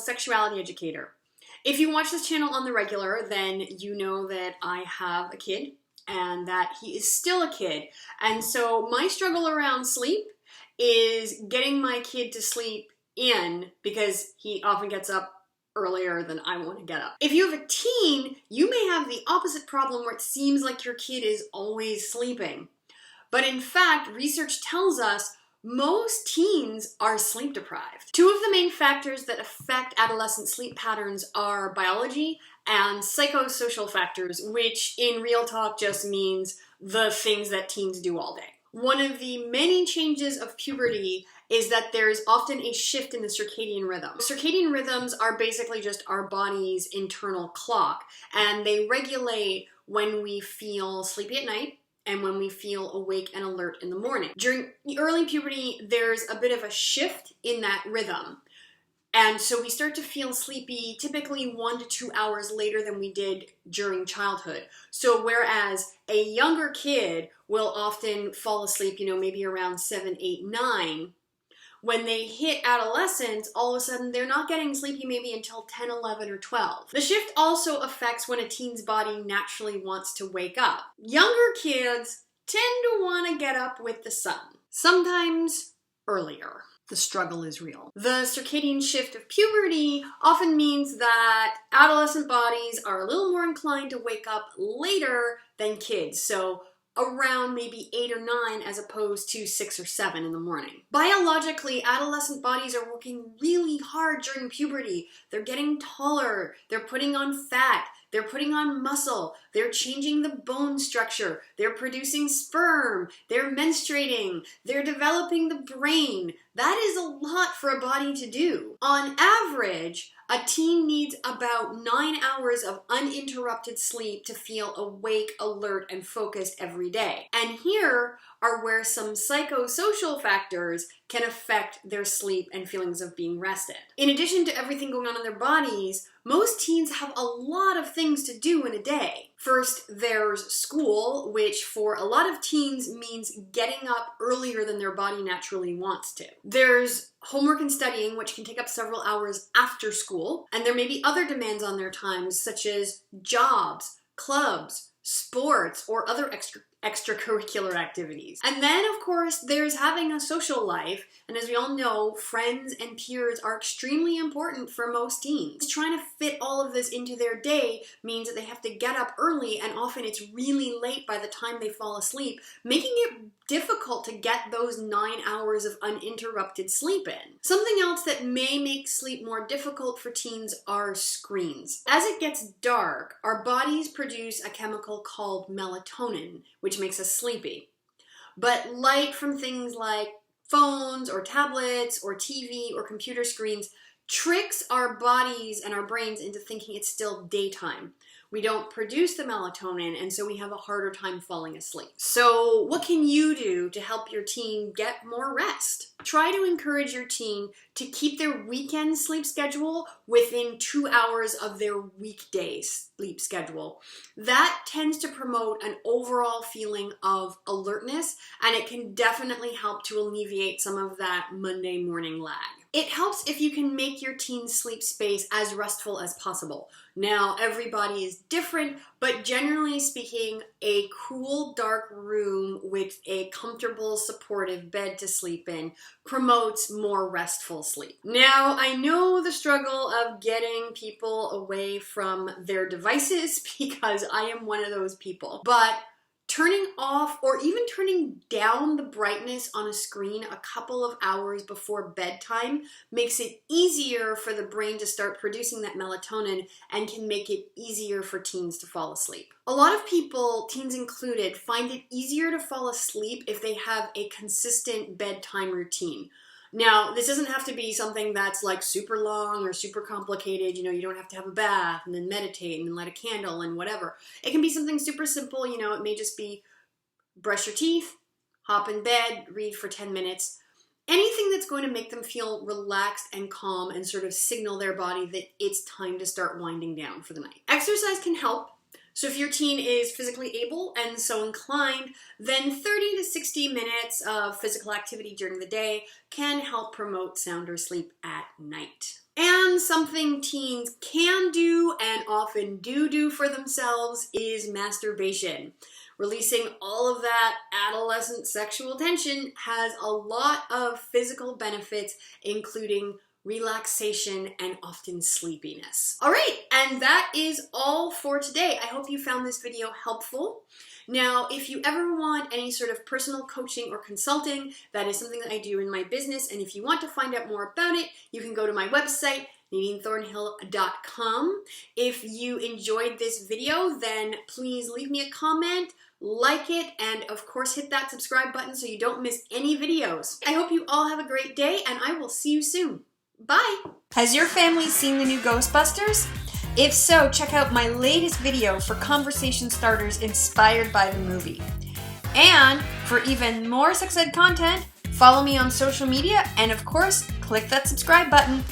sexuality educator. If you watch this channel on the regular, then you know that I have a kid and that he is still a kid. And so my struggle around sleep is getting my kid to sleep in because he often gets up earlier than I want to get up. If you have a teen, you may have the opposite problem where it seems like your kid is always sleeping. But in fact, research tells us most teens are sleep deprived. Two of the main factors that affect adolescent sleep patterns are biology and psychosocial factors, which in real talk just means the things that teens do all day. One of the many changes of puberty is that there's often a shift in the circadian rhythm. Circadian rhythms are basically just our body's internal clock, and they regulate when we feel sleepy at night and when we feel awake and alert in the morning. During early puberty, there's a bit of a shift in that rhythm. And so we start to feel sleepy typically 1 to 2 hours later than we did during childhood. So whereas a younger kid will often fall asleep, maybe around 7, 8, 9, when they hit adolescence, all of a sudden they're not getting sleepy maybe until 10, 11, or 12. The shift also affects when a teen's body naturally wants to wake up. Younger kids tend to want to get up with the sun, sometimes earlier. The struggle is real. The circadian shift of puberty often means that adolescent bodies are a little more inclined to wake up later than kids. So around maybe 8 or 9 as opposed to 6 or 7 in the morning. Biologically, adolescent bodies are working really hard during puberty. They're getting taller, they're putting on fat, they're putting on muscle, they're changing the bone structure, they're producing sperm, they're menstruating, they're developing the brain. That is a lot for a body to do. On average, a teen needs about 9 hours of uninterrupted sleep to feel awake, alert, and focused every day. And here are where some psychosocial factors can affect their sleep and feelings of being rested. In addition to everything going on in their bodies, most teens have a lot of things to do in a day. First, there's school, which for a lot of teens means getting up earlier than their body naturally wants to. There's homework and studying, which can take up several hours after school, and there may be other demands on their times, such as jobs, clubs, sports, or other extracurricular activities. And then, of course, there's having a social life, and as we all know, friends and peers are extremely important for most teens. Trying to fit all of this into their day means that they have to get up early, and often it's really late by the time they fall asleep, making it difficult to get those 9 hours of uninterrupted sleep in. Something else that may make sleep more difficult for teens are screens. As it gets dark, our bodies produce a chemical called melatonin, which makes us sleepy. But light from things like phones or tablets or TV or computer screens tricks our bodies and our brains into thinking it's still daytime. We don't produce the melatonin, and so we have a harder time falling asleep. So what can you do to help your teen get more rest? Try to encourage your teen to keep their weekend sleep schedule within 2 hours of their weekday sleep schedule. That tends to promote an overall feeling of alertness, and it can definitely help to alleviate some of that Monday morning lag. It helps if you can make your teen's sleep space as restful as possible. Now, everybody is different, but generally speaking, a cool, dark room with a comfortable, supportive bed to sleep in promotes more restful sleep. Now, I know the struggle of getting people away from their devices because I am one of those people, but turning off or even turning down the brightness on a screen a couple of hours before bedtime makes it easier for the brain to start producing that melatonin and can make it easier for teens to fall asleep. A lot of people, teens included, find it easier to fall asleep if they have a consistent bedtime routine. Now, this doesn't have to be something that's like super long or super complicated. You don't have to have a bath and then meditate and then light a candle and whatever. It can be something super simple. It may just be brush your teeth, hop in bed, read for 10 minutes. Anything that's going to make them feel relaxed and calm and sort of signal their body that it's time to start winding down for the night. Exercise can help. So if your teen is physically able and so inclined, then 30 to 60 minutes of physical activity during the day can help promote sounder sleep at night. And something teens can do and often do for themselves is masturbation. Releasing all of that adolescent sexual tension has a lot of physical benefits, including relaxation and often sleepiness. All right, and that is all for today. I hope you found this video helpful. Now, if you ever want any sort of personal coaching or consulting, that is something that I do in my business. And if you want to find out more about it, you can go to my website, NadineThornhill.com. If you enjoyed this video, then please leave me a comment, like it, and of course hit that subscribe button so you don't miss any videos. I hope you all have a great day, and I will see you soon. Bye! Has your family seen the new Ghostbusters? If so, check out my latest video for conversation starters inspired by the movie. And for even more sex ed content, follow me on social media, and of course, click that subscribe button.